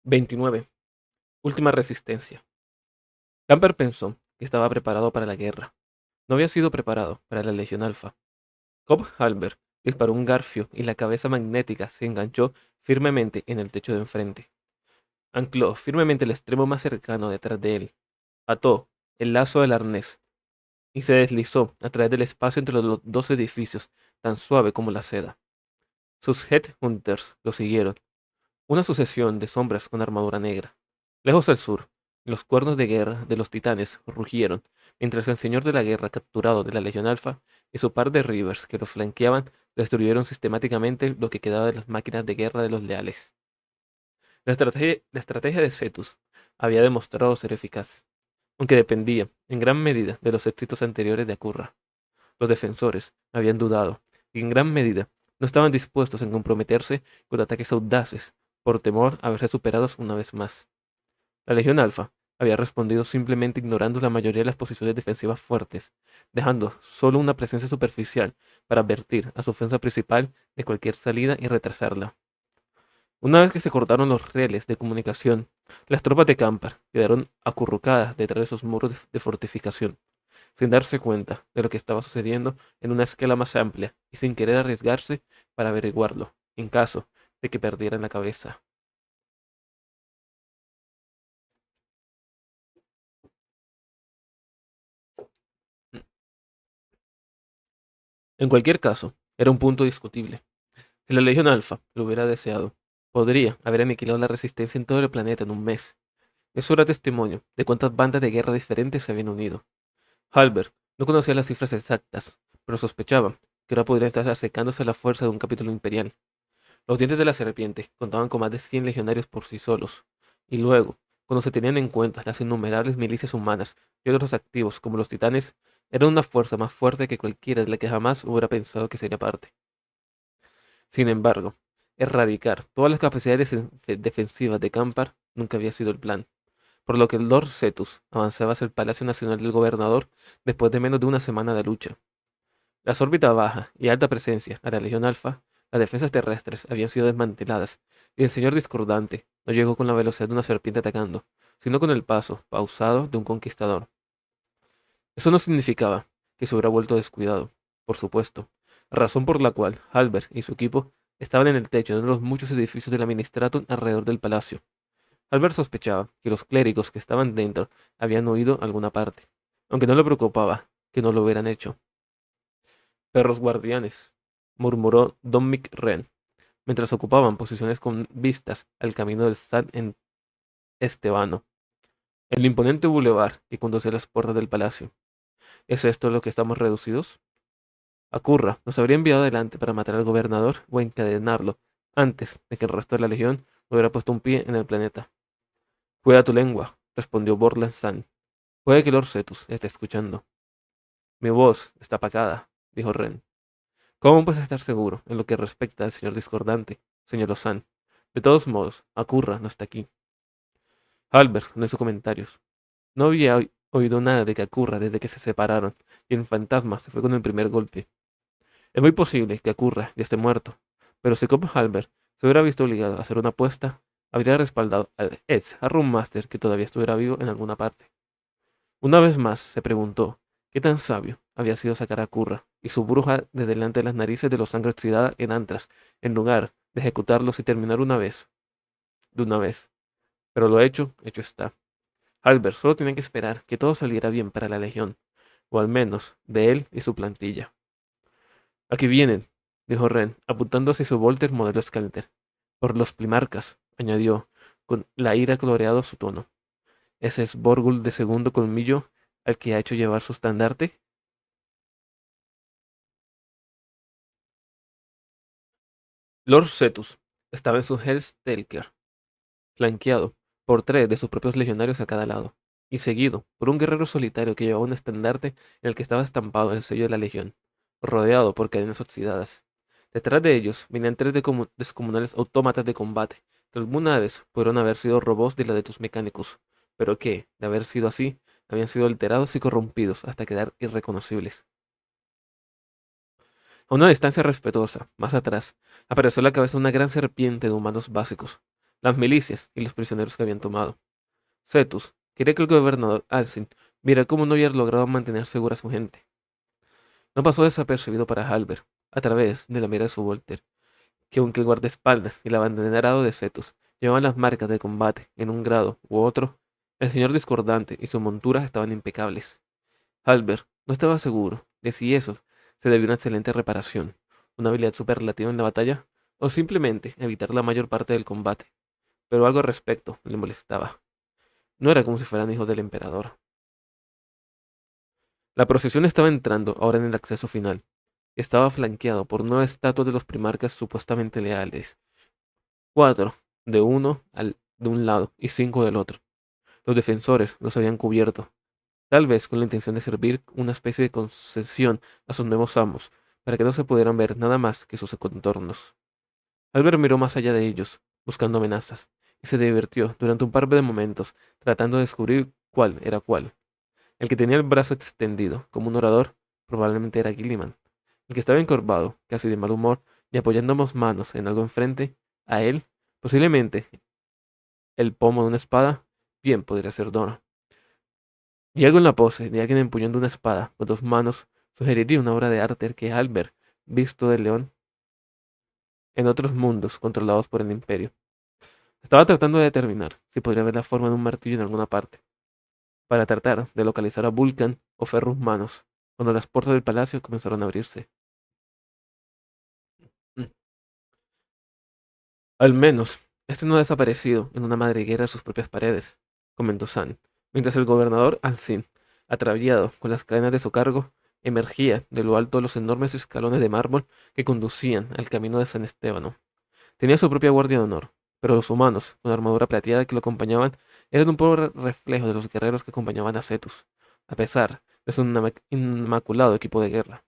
29. Última resistencia. Camper pensó que estaba preparado para la guerra. No había sido preparado para la Legión Alfa. Cobb Halber disparó un garfio y la cabeza magnética se enganchó firmemente en el techo de enfrente. Ancló firmemente el extremo más cercano detrás de él. Ató el lazo del arnés y se deslizó a través del espacio entre los dos edificios, tan suave como la seda. Sus Headhunters lo siguieron, una sucesión de sombras con armadura negra. Lejos al sur, los cuernos de guerra de los titanes rugieron, mientras el señor de la guerra capturado de la Legión Alfa y su par de Reavers que los flanqueaban destruyeron sistemáticamente lo que quedaba de las máquinas de guerra de los leales. La estrategia de Cetus había demostrado ser eficaz, aunque dependía, en gran medida, de los éxitos anteriores de Acurra. Los defensores habían dudado, y en gran medida no estaban dispuestos a comprometerse con ataques audaces, por temor a verse superados una vez más. La Legión Alfa había respondido simplemente ignorando la mayoría de las posiciones defensivas fuertes, dejando solo una presencia superficial para advertir a su ofensa principal de cualquier salida y retrasarla. Una vez que se cortaron los rieles de comunicación, las tropas de Campar quedaron acurrucadas detrás de sus muros de fortificación, sin darse cuenta de lo que estaba sucediendo en una escala más amplia y sin querer arriesgarse para averiguarlo, en caso de que perdieran la cabeza. En cualquier caso, era un punto discutible. Si la Legión Alfa lo hubiera deseado, podría haber aniquilado la resistencia en todo el planeta en un mes. Eso era testimonio de cuántas bandas de guerra diferentes se habían unido. Halbert no conocía las cifras exactas, pero sospechaba que ahora podría estar secándose la fuerza de un capítulo imperial. Los dientes de la serpiente contaban con más de 100 legionarios por sí solos, y luego, cuando se tenían en cuenta las innumerables milicias humanas y otros activos como los titanes, eran una fuerza más fuerte que cualquiera de la que jamás hubiera pensado que sería parte. Sin embargo, erradicar todas las capacidades defensivas de Campar nunca había sido el plan, por lo que el Lord Cetus avanzaba hacia el Palacio Nacional del Gobernador después de menos de una semana de lucha. Las órbitas baja y alta presencia a la Legión Alfa, las defensas terrestres habían sido desmanteladas, y el señor discordante no llegó con la velocidad de una serpiente atacando, sino con el paso pausado de un conquistador. Eso no significaba que se hubiera vuelto descuidado, por supuesto, razón por la cual Halbert y su equipo estaban en el techo de uno de los muchos edificios del Administratum alrededor del palacio. Halbert sospechaba que los clérigos que estaban dentro habían huido a alguna parte, aunque no le preocupaba que no lo hubieran hecho. Perros guardianes, murmuró Don Ren, mientras ocupaban posiciones con vistas al camino del San Estebano, el imponente bulevar que conducía a las puertas del palacio. ¿Es esto lo que estamos reducidos? Acurra nos habría enviado adelante para matar al gobernador o encadenarlo antes de que el resto de la legión hubiera puesto un pie en el planeta. Cuida tu lengua, respondió Borland San. Puede que Lord Cetus esté escuchando. Mi voz está apagada, dijo Ren. ¿Cómo puedes estar seguro en lo que respecta al señor discordante, señor Osan? De todos modos, Acurra no está aquí. Albert no hizo comentarios. No había oído nada de que Acurra desde que se separaron, y el fantasma se fue con el primer golpe. Es muy posible que Acurra ya esté muerto, pero si como Albert se hubiera visto obligado a hacer una apuesta, habría respaldado al ex Harrow Master que todavía estuviera vivo en alguna parte. Una vez más se preguntó qué tan sabio había sido sacar a Curra y su bruja de delante de las narices de los sangre oxidada en Antras, en lugar de ejecutarlos y terminar de una vez. Pero lo hecho está. Albert solo tenía que esperar que todo saliera bien para la Legión, o al menos de él y su plantilla. Aquí vienen, dijo Ren, apuntando hacia su Volter modelo Skelter. Por los Plimarcas, añadió, con la ira coloreado su tono. ¿Ese es Borgul de segundo colmillo al que ha hecho llevar su estandarte? Lord Cetus estaba en su Hellstalker, flanqueado por tres de sus propios legionarios a cada lado, y seguido por un guerrero solitario que llevaba un estandarte en el que estaba estampado el sello de la legión, rodeado por cadenas oxidadas. Detrás de ellos venían tres descomunales autómatas de combate, que alguna vez pudieron haber sido robots de la de tus mecánicos, pero que, de haber sido así, habían sido alterados y corrompidos hasta quedar irreconocibles. A una distancia respetuosa, más atrás, apareció la cabeza de una gran serpiente de humanos básicos. las milicias y los prisioneros que habían tomado. Cetus quería que el gobernador Alcin viera cómo no había logrado mantener segura a su gente. No pasó desapercibido para Halber, a través de la mira de su Volter, que aunque el guardaespaldas y el abanderado de Cetus llevaban las marcas de combate en un grado u otro, el señor discordante y sus monturas estaban impecables. Halber no estaba seguro de si eso se debió a una excelente reparación, una habilidad superlativa en la batalla, o simplemente evitar la mayor parte del combate, pero algo al respecto le molestaba. No era como si fueran hijos del emperador. La procesión estaba entrando ahora en el acceso final. Estaba flanqueado por 9 estatuas de los primarcas supuestamente leales, 4 de un lado y 5 del otro. Los defensores los habían cubierto, tal vez con la intención de servir una especie de concesión a sus nuevos amos, para que no se pudieran ver nada más que sus contornos. Albert miró más allá de ellos, buscando amenazas, y se divirtió durante un par de momentos tratando de descubrir cuál era cuál. El que tenía el brazo extendido, como un orador, probablemente era Gilliman. El que estaba encorvado, casi de mal humor, y apoyando ambas manos en algo enfrente, a él, posiblemente el pomo de una espada, bien podría ser Donna. Y algo en la pose de alguien empuñando una espada con 2 manos sugeriría una obra de arte que Albert, visto de león, en otros mundos controlados por el Imperio. Estaba tratando de determinar si podría ver la forma de un martillo en alguna parte, para tratar de localizar a Vulcan o Ferrus Manos, cuando las puertas del palacio comenzaron a abrirse. Mm. Al menos, este no ha desaparecido en una madriguera de sus propias paredes, comentó San, mientras el gobernador Alcin, ataviado con las cadenas de su cargo, emergía de lo alto de los enormes escalones de mármol que conducían al camino de San Estébano. Tenía su propia guardia de honor, pero los humanos, con armadura plateada que lo acompañaban, eran un pobre reflejo de los guerreros que acompañaban a Cetus, a pesar de su inmaculado equipo de guerra.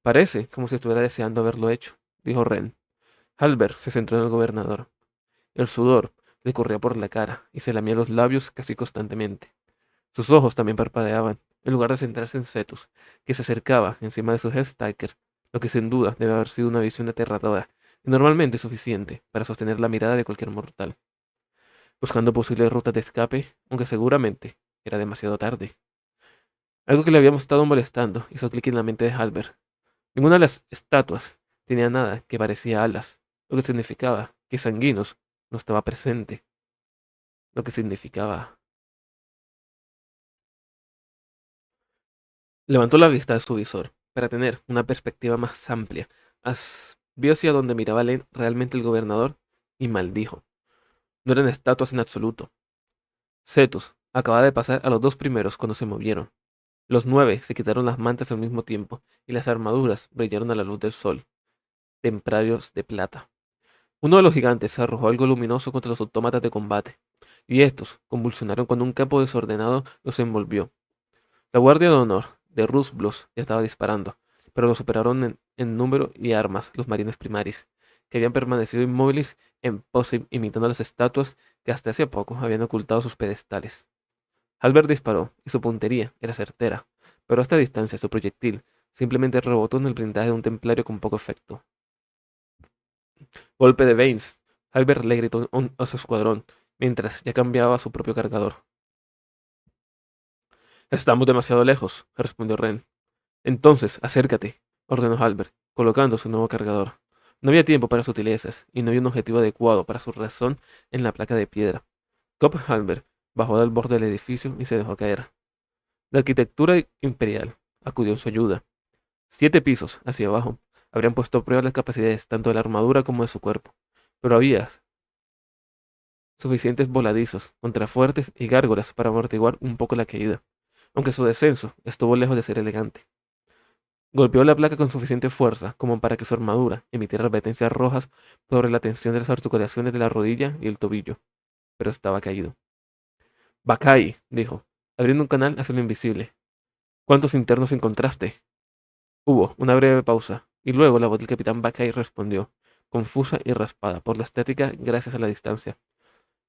Parece como si estuviera deseando haberlo hecho, dijo Ren. Halbert se centró en el gobernador. El sudor le corría por la cara y se lamía los labios casi constantemente. Sus ojos también parpadeaban, en lugar de centrarse en Cetus, que se acercaba encima de su Hellstaker, lo que sin duda debe haber sido una visión aterradora y normalmente suficiente para sostener la mirada de cualquier mortal, buscando posibles rutas de escape, aunque seguramente era demasiado tarde. Algo que le habíamos estado molestando hizo clic en la mente de Halbert. Ninguna de las estatuas tenía nada que parecía alas, lo que significaba que Sanguinos no estaba presente, lo que significaba... Levantó la vista de su visor para tener una perspectiva más amplia. Vio hacia donde miraba realmente el gobernador y maldijo. No eran estatuas en absoluto. Cetus acababa de pasar a los 2 primeros cuando se movieron. Los 9 se quitaron las mantas al mismo tiempo y las armaduras brillaron a la luz del sol, templarios de plata. Uno de los gigantes arrojó algo luminoso contra los autómatas de combate, y estos convulsionaron cuando un campo desordenado los envolvió. La guardia de honor de Rusblos ya estaba disparando, pero lo superaron en número y armas los marines primaris, que habían permanecido inmóviles en pose imitando las estatuas que hasta hace poco habían ocultado sus pedestales. Albert disparó, y su puntería era certera, pero a esta distancia su proyectil simplemente rebotó en el blindaje de un templario con poco efecto. Golpe de Baines. Albert le gritó a su escuadrón, mientras ya cambiaba a su propio cargador. Estamos demasiado lejos, respondió Ren. Entonces, acércate, ordenó Halbert, colocando su nuevo cargador. No había tiempo para sutilezas, y no había un objetivo adecuado para su razón en la placa de piedra. Cobb Halbert bajó del borde del edificio y se dejó caer. La arquitectura imperial acudió en su ayuda. 7 pisos hacia abajo habrían puesto a prueba las capacidades tanto de la armadura como de su cuerpo, pero había suficientes voladizos, contrafuertes y gárgolas para amortiguar un poco la caída, aunque su descenso estuvo lejos de ser elegante. Golpeó la placa con suficiente fuerza como para que su armadura emitiera advertencias rojas sobre la tensión de las articulaciones de la rodilla y el tobillo, pero estaba caído. Bakai, dijo, abriendo un canal hacia lo invisible. ¿Cuántos internos encontraste? Hubo una breve pausa, y luego la voz del capitán Bakai respondió, confusa y raspada por la estética gracias a la distancia.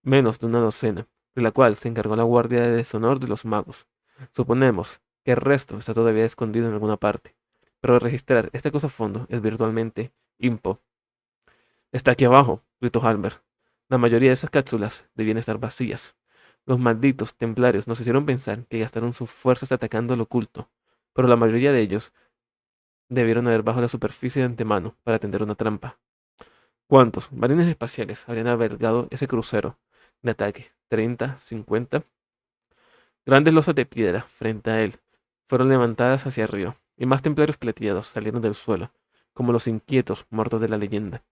Menos de una docena, de la cual se encargó la guardia de deshonor de los magos. Suponemos que el resto está todavía escondido en alguna parte, pero registrar esta cosa a fondo es virtualmente impo. Está aquí abajo, gritó Halber. La mayoría de esas cápsulas debían estar vacías. Los malditos templarios nos hicieron pensar que gastaron sus fuerzas atacando lo oculto, pero la mayoría de ellos debieron haber bajo la superficie de antemano para tender una trampa. ¿Cuántos marines espaciales habrían albergado ese crucero de ataque? ¿30? ¿50? Grandes losas de piedra frente a él fueron levantadas hacia arriba, y más templarios plateados salieron del suelo, como los inquietos muertos de la leyenda.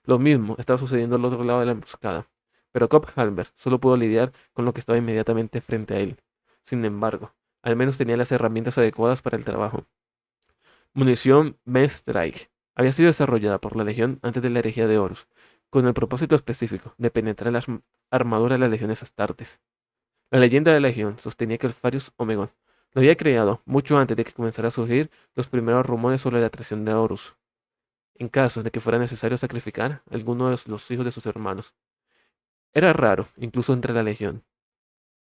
Lo mismo estaba sucediendo al otro lado de la emboscada, pero Cobb Halber solo pudo lidiar con lo que estaba inmediatamente frente a él. Sin embargo, al menos tenía las herramientas adecuadas para el trabajo. Munición Strike había sido desarrollada por la Legión antes de la herejía de Horus, con el propósito específico de penetrar la armadura de las legiones astartes. La leyenda de la Legión sostenía que el Farius Omegon lo había creado mucho antes de que comenzara a surgir los primeros rumores sobre la traición de Horus, en caso de que fuera necesario sacrificar a alguno de los hijos de sus hermanos. Era raro, incluso entre la Legión,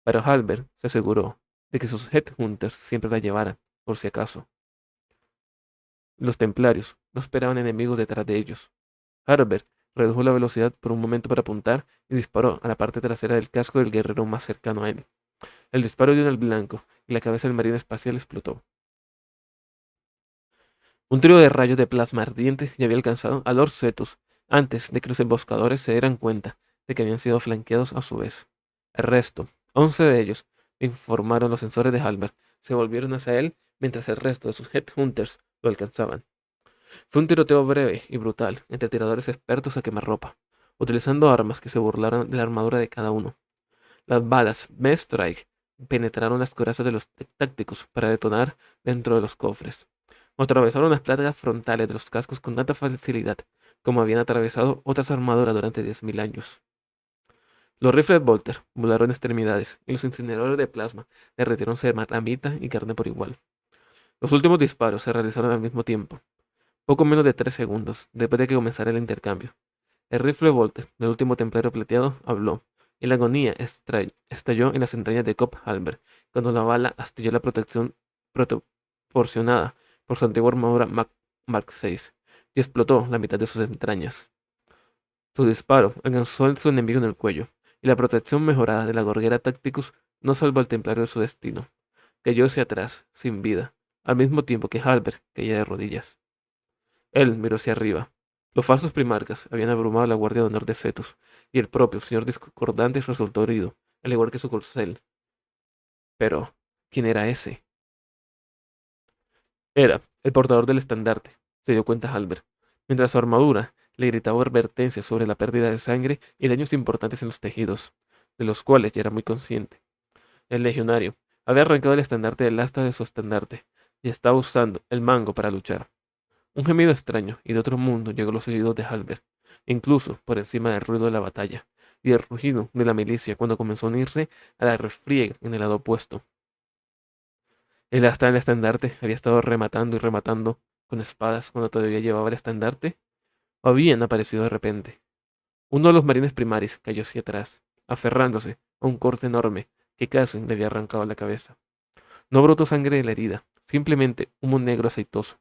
pero Halbert se aseguró de que sus Headhunters siempre la llevaran, por si acaso. Los templarios no esperaban enemigos detrás de ellos. Halbert redujo la velocidad por un momento para apuntar y disparó a la parte trasera del casco del guerrero más cercano a él. El disparo dio en el blanco y la cabeza del marine espacial explotó. Un trío de rayos de plasma ardiente ya había alcanzado a Lord Cetus antes de que los emboscadores se dieran cuenta de que habían sido flanqueados a su vez. El resto, 11 de ellos, informaron los sensores de Halbert, se volvieron hacia él mientras el resto de sus Headhunters lo alcanzaban. Fue un tiroteo breve y brutal entre tiradores expertos a quemarropa, utilizando armas que se burlaron de la armadura de cada uno. Las balas Strike penetraron las corazas de los tácticos para detonar dentro de los cofres. Atravesaron las placas frontales de los cascos con tanta facilidad como habían atravesado otras armaduras durante 10.000 años. Los rifles Bolter volaron extremidades y los incineradores de plasma derritieron ceramita y carne por igual. Los últimos disparos se realizaron al mismo tiempo, poco menos de 3 segundos después de que comenzara el intercambio. El rifle Bolter del último templario plateado habló, y la agonía estalló en las entrañas de Cobb Halbert cuando la bala astilló la protección proporcionada por su antigua armadura Mark VI y explotó la mitad de sus entrañas. Su disparo alcanzó a su enemigo en el cuello, y la protección mejorada de la gorguera Tacticus no salvó al templario de su destino. Cayó hacia atrás, sin vida, al mismo tiempo que Halbert caía de rodillas. Él miró hacia arriba. Los falsos primarcas habían abrumado a la guardia de honor de Cetus, y el propio señor Discordantes resultó herido, al igual que su corcel. Pero, ¿quién era ese? Era el portador del estandarte, se dio cuenta Halbert, mientras su armadura le gritaba advertencias sobre la pérdida de sangre y daños importantes en los tejidos, de los cuales ya era muy consciente. El legionario había arrancado el estandarte del asta de su estandarte y estaba usando el mango para luchar. Un gemido extraño y de otro mundo llegó a los oídos de Halbert, incluso por encima del ruido de la batalla y el rugido de la milicia cuando comenzó a unirse a la refriega en el lado opuesto. El asta del estandarte había estado rematando y rematando con espadas cuando todavía llevaba el estandarte, o habían aparecido de repente. Uno de los marines primaris cayó hacia atrás, aferrándose a un corte enorme que casi le había arrancado la cabeza. No brotó sangre de la herida, simplemente humo negro aceitoso.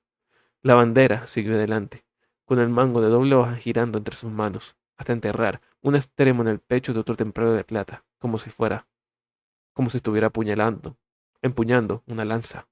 La bandera siguió adelante, con el mango de doble hoja girando entre sus manos, hasta enterrar un extremo en el pecho de otro templario de plata, como si estuviera empuñando una lanza.